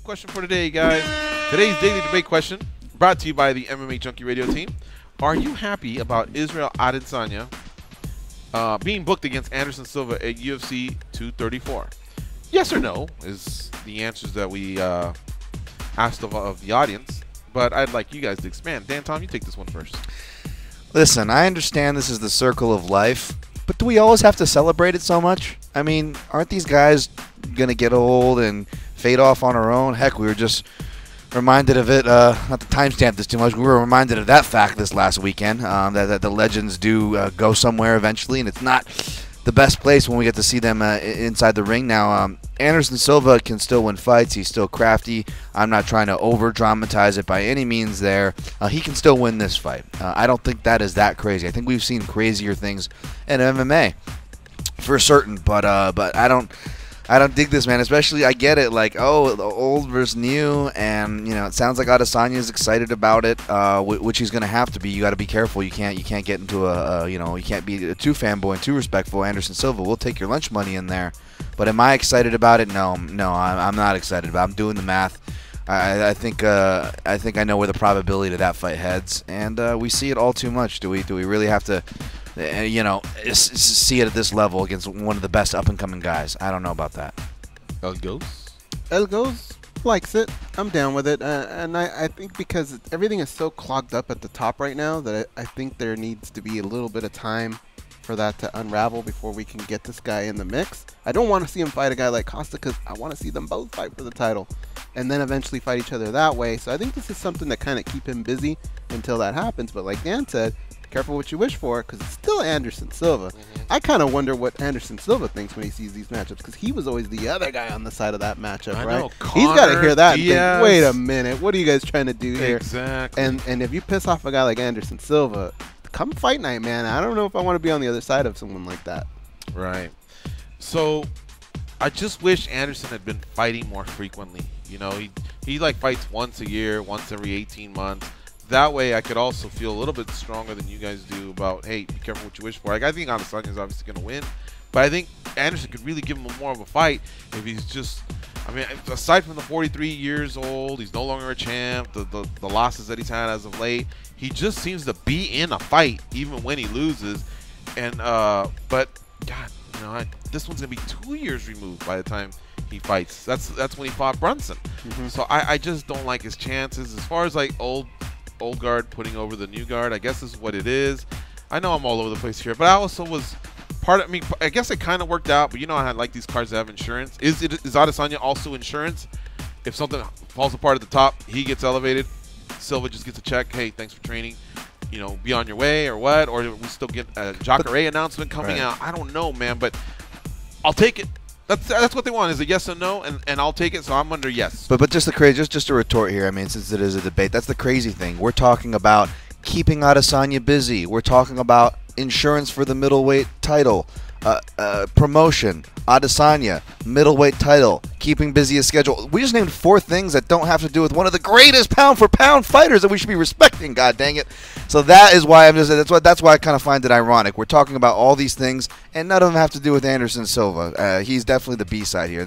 question for today, guys. Today's daily debate question brought to you by the MMA Junkie radio team. Are you happy about Israel Adesanya being booked against Anderson Silva at UFC 234? Yes or no is the answers that we asked of the audience, but I'd like you guys to expand. Dan, Tom, you take this one first. Listen, I understand this is the circle of life, but do we always have to celebrate it so much? I mean, aren't these guys going to get old and fade off on our own? Heck, we were just reminded of it, not to timestamp this too much, we were reminded of that fact this last weekend, that the legends do go somewhere eventually, and it's not the best place when we get to see them inside the ring. Now, Anderson Silva can still win fights. He's still crafty. I'm not trying to over-dramatize it by any means there. He can still win this fight. I don't think that is that crazy. I think we've seen crazier things in MMA for certain, but I don't dig this, man. Especially, I get it, like, oh, the old versus new, and it sounds like Adesanya is excited about it, which he's going to have to be. You got to be careful. You can't get into you can't be too fanboy and too respectful. Anderson Silva will take your lunch money in there, but am I excited about it? No, I'm not excited about it. I'm doing the math. I think I know where the probability of that fight heads, and we see it all too much. Do we really have to? See it at this level against one of the best up-and-coming guys? I don't know about that. El Goes likes it. I'm down with it. And I think because everything is so clogged up at the top right now that I think there needs to be a little bit of time for that to unravel before we can get this guy in the mix. I don't want to see him fight a guy like Costa because I want to see them both fight for the title and then eventually fight each other that way. So I think this is something that kind of keep him busy until that happens. But like Dan said, careful what you wish for, because it's still Anderson Silva. I kind of wonder what Anderson Silva thinks when he sees these matchups, because he was always the other guy on the side of that matchup, right? He's got to hear that and think, wait a minute, what are you guys trying to do here? Exactly. And if you piss off a guy like Anderson Silva, come fight night, man. I don't know if I want to be on the other side of someone like that. Right. So I just wish Anderson had been fighting more frequently. He like fights once a year, once every 18 months. That way, I could also feel a little bit stronger than you guys do about, hey, be careful what you wish for. Like, I think Adesanya is obviously going to win, but I think Anderson could really give him more of a fight if he's just, I mean, aside from the 43 years old, he's no longer a champ, the losses that he's had as of late, he just seems to be in a fight even when he loses. And but God, this one's going to be 2 years removed by the time he fights. That's when he fought Brunson. So I just don't like his chances as far as like old guard putting over the new guard. I guess this is what it is. I know I'm all over the place here, but I also was I guess it kind of worked out, but I like these cards that have insurance. Is Adesanya also insurance? If something falls apart at the top, he gets elevated. Silva just gets a check. Hey, thanks for training. Be on your way or what? Or we still get a Jacare announcement coming out. I don't know, man, but I'll take it. That's what they want, is a yes or no, and I'll take it, so I'm under yes. But just just a retort here, I mean, since it is a debate, that's the crazy thing. We're talking about keeping Adesanya busy. We're talking about insurance for the middleweight title, promotion, Adesanya, middleweight title, keeping busy his schedule. We just named 4 things that don't have to do with one of the greatest pound-for-pound fighters that we should be respecting, god dang it. So that is why that's why I kind of find it ironic. We're talking about all these things, and none of them have to do with Anderson Silva. He's definitely the B-side here.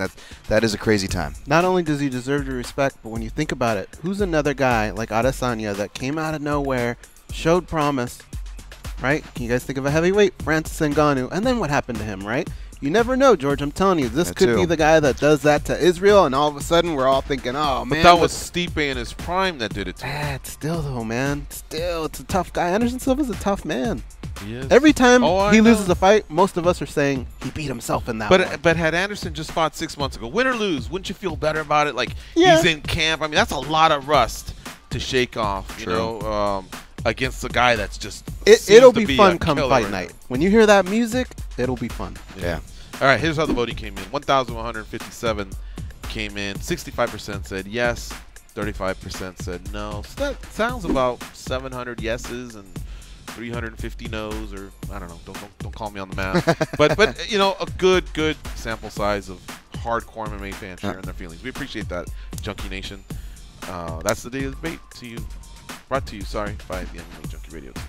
That is a crazy time. Not only does he deserve your respect, but when you think about it, who's another guy like Adesanya that came out of nowhere, showed promise, right? Can you guys think of a heavyweight? Francis Ngannou. And then what happened to him, right? You never know, George. I'm telling you, this could be the guy that does that to Israel, and all of a sudden we're all thinking, oh, man. But that was Stipe in his prime that did it to him. It's still, though, man. Still, it's a tough guy. Anderson Silva's a tough man. He is. Every time he loses a fight, most of us are saying he beat himself in that one. But had Anderson just fought 6 months ago, win or lose, wouldn't you feel better about it? Like, he's in camp. I mean, that's a lot of rust to shake off, against a guy that's just it'll be fun come fight night. When you hear that music, it'll be fun. Yeah. All right, here's how the voting came in. 1,157 came in. 65% said yes. 35% said no. So that sounds about 700 yeses and 350 no's, or I don't know. Don't call me on the math. but a good sample size of hardcore MMA fans sharing their feelings. We appreciate that, Junkie Nation. That's the daily debate brought to you by the MMA Junkie radio team.